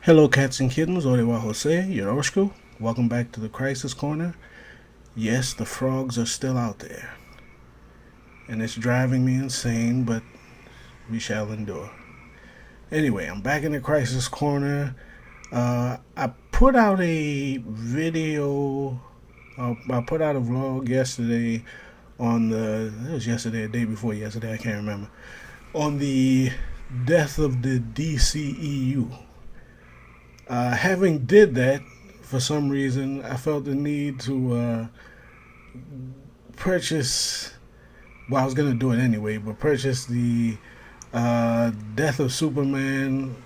Hello, Cats and Kittens, Orewa Jose, Yoroshku. Welcome back to the Crisis Corner. Yes, the frogs are still out there, and it's driving me insane, but we shall endure. Anyway, I'm back in the Crisis Corner. I put out a video, I put out a vlog yesterday it was yesterday, the day before yesterday, I can't remember, on the death of the DCEU. Having did that, for some reason, I felt the need to purchase. Well, I was gonna do it anyway, but purchase the Death of Superman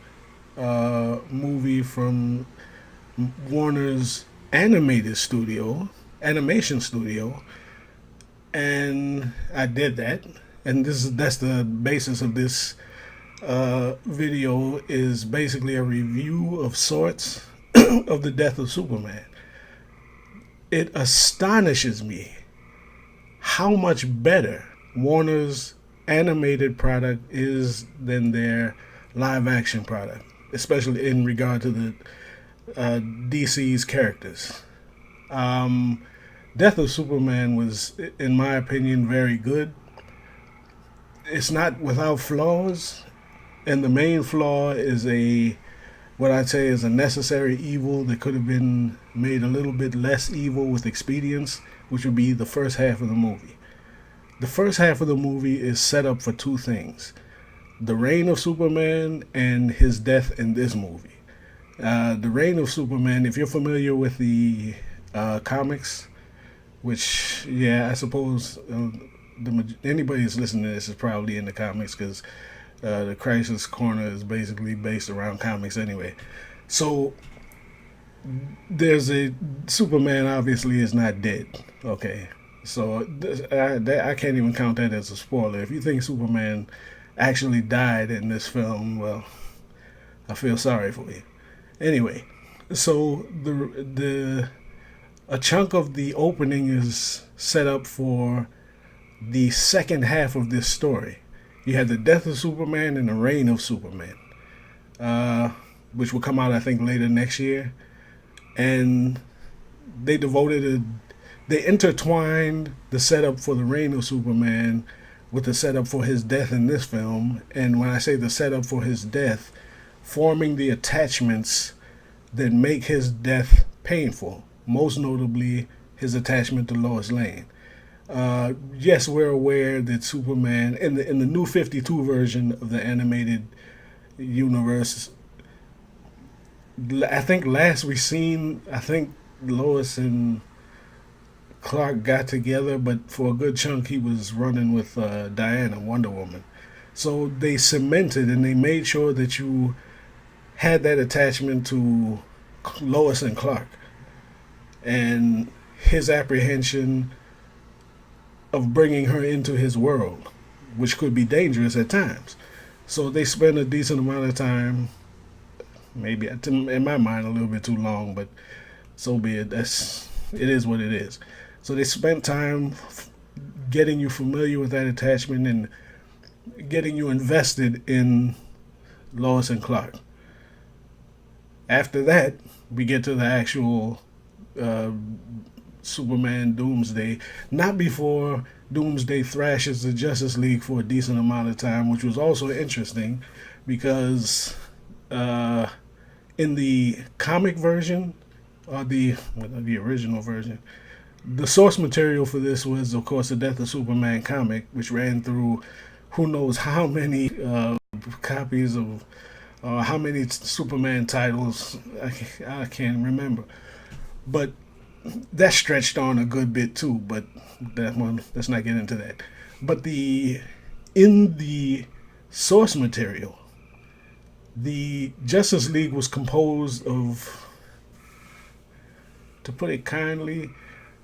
movie from Warner's animation studio, and I did that. And that's the basis of this video is basically a review of sorts of the Death of Superman. It astonishes me how much better Warner's animated product is than their live action product, especially in regard to the DC's characters. Death of Superman was, in my opinion, very good. It's not without flaws, and the main flaw is what I'd say is a necessary evil that could have been made a little bit less evil with expedience, which would be the first half of the movie. The first half of the movie is set up for two things: the reign of Superman and his death in this movie. The reign of Superman, if you're familiar with the comics, which, yeah, I suppose anybody who's listening to this is probably in the comics, because the Crisis Corner is basically based around comics anyway. So there's a Superman obviously is not dead. Okay, so I can't even count that as a spoiler. If you think Superman actually died in this film, well, I feel sorry for you. Anyway, so the a chunk of the opening is set up for the second half of this story. You had the death of Superman and the reign of Superman, which will come out, I think, later next year. And they they intertwined the setup for the reign of Superman with the setup for his death in this film. And when I say the setup for his death, forming the attachments that make his death painful, most notably his attachment to Lois Lane. Yes, we're aware that Superman in the new 52 version of the animated universe, I think Lois and Clark got together, but for a good chunk he was running with Diana, Wonder Woman. So they cemented and they made sure that you had that attachment to Lois and Clark and his apprehension of bringing her into his world, which could be dangerous at times. So they spend a decent amount of time, maybe in my mind a little bit too long, but so be it. It is what it is. So they spent time getting you familiar with that attachment and getting you invested in Lois and Clark. After that, we get to the actual Superman Doomsday, not before Doomsday thrashes the Justice League for a decent amount of time, which was also interesting because in the comic version, or the original version, the source material for this was, of course, the Death of Superman comic, which ran through who knows how many copies of how many Superman titles, I can't remember. But that stretched on a good bit too, but let's not get into that. But in the source material, the Justice League was composed of, to put it kindly,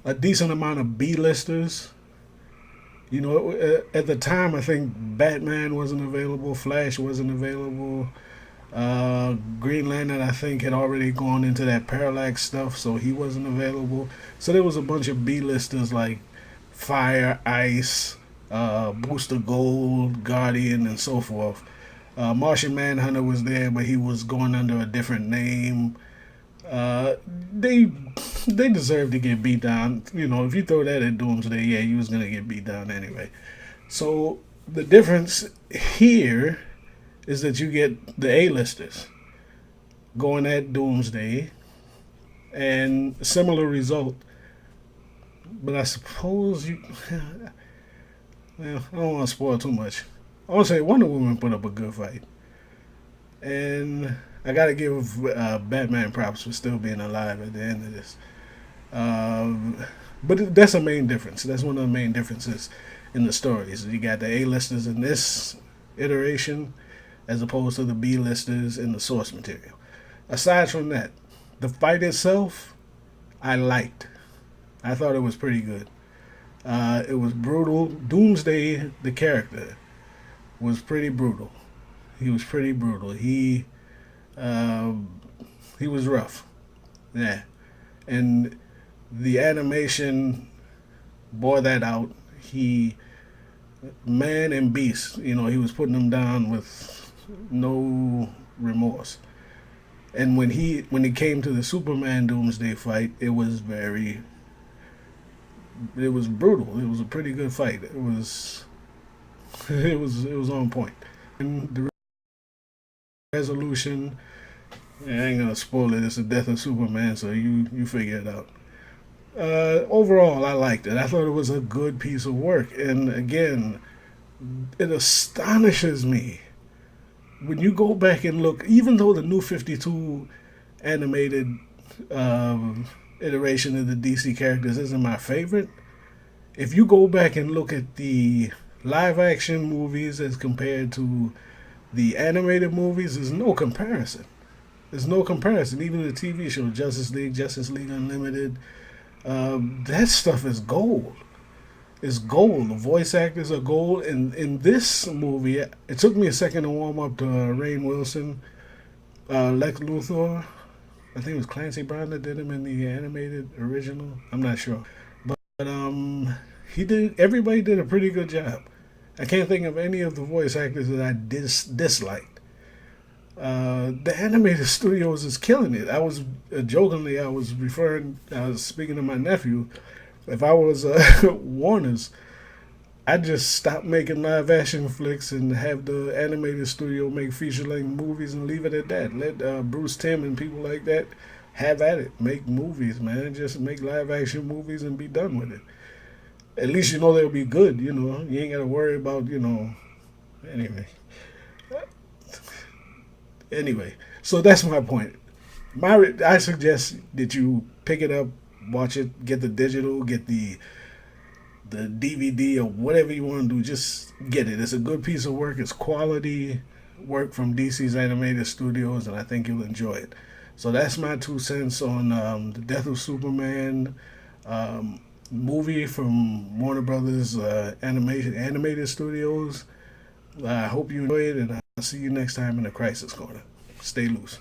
a decent amount of B-listers. You know, at the time, I think Batman wasn't available, Flash wasn't available, Green Lantern, I think, had already gone into that parallax stuff, so he wasn't available. So there was a bunch of B-listers like Fire, Ice, Booster Gold, Guardian, and so forth. Martian Manhunter was there, but he was going under a different name. Uh, they they deserve to get beat down. You know, if you throw that at Doomsday, yeah, you was gonna get beat down anyway. So the difference here is that you get the A-listers going at Doomsday, and similar result. But I suppose you, well, I don't want to spoil too much. I want to say Wonder Woman put up a good fight, and I gotta give Batman props for still being alive at the end of this. Um, but that's a main difference. That's one of the main differences in the stories. You got the A-listers in this iteration as opposed to the B-listers in the source material. Aside from that, the fight itself, I liked. I thought it was pretty good. It was brutal. Doomsday, the character, was pretty brutal. He was pretty brutal. Um, he was rough. Yeah, and the animation bore that out. He man and beast. You know, he was putting them down with no remorse. And when he came to the Superman Doomsday fight, it was brutal. It was a pretty good fight. It was it was on point. And the resolution, yeah, I ain't gonna spoil it. It's the death of Superman, so you figure it out. Overall, I liked it. I thought it was a good piece of work. And again, it astonishes me when you go back and look. Even though the New 52 animated um, iteration of the DC characters isn't my favorite, if you go back and look at the live action movies as compared to the animated movies, there's no comparison. There's no comparison. Even the TV show Justice League Unlimited, that stuff is gold. It's gold. The voice actors are gold. And in this movie, it took me a second to warm up to Rainn Wilson, Lex Luthor. I think it was Clancy Brown that did him in the animated original. I'm not sure, but he did. Everybody did a pretty good job. I can't think of any of the voice actors that I disliked. The animated studios is killing it. I was jokingly, I was speaking to my nephew. If I was Warner's, I'd just stop making live action flicks and have the animated studio make feature length movies and leave it at that. Let Bruce Timm and people like that have at it. Make movies, man. Just make live action movies and be done with it. At least you know they'll be good. You know, you ain't got to worry about, you know. Anyway, anyway, so that's my point. I suggest that you pick it up, watch it, get the digital, get the DVD or whatever you want to do. Just get it. It's a good piece of work. It's quality work from DC's animated studios, and I think you'll enjoy it. So that's my 2 cents on the Death of Superman um, movie from Warner Brothers animated studios. I hope you enjoy it, and I'll see you next time in the Crisis Corner. Stay loose.